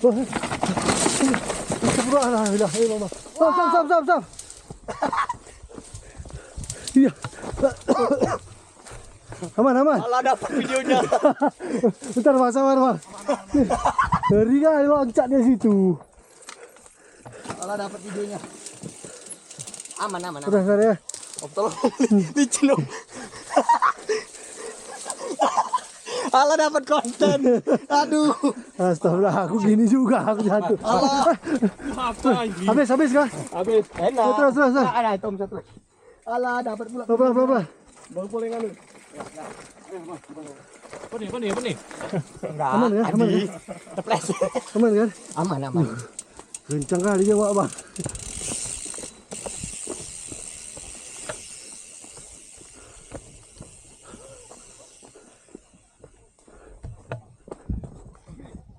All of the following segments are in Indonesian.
Astagfirullahaladzim. Stop. Iya. Aman. Alah, dapat videonya. Bentar Bang, sabar Bang. Ngeri kali loncat di situ. Alah, dapat videonya. Aman. Udah ya. Om, tolong. Licin om. Alah, dapat konten. Aduh. Astagfirullah, aku gini juga, aku jatuh. Alah. Habis kah? Habis. Enak. Terus. Ada itu om satu. Alah, dapat pula. Pelan. Baru boleh kan lu. Apa nih? Enggak. Aman kan? Teples. Aman kan? Aman. Kencang kali jawab Bang.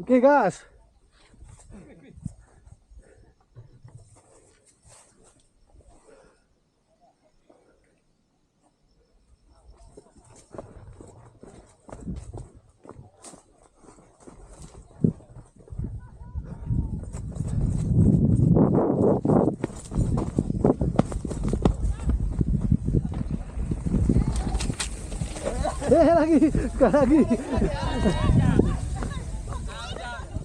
Oke, gas. Lagi.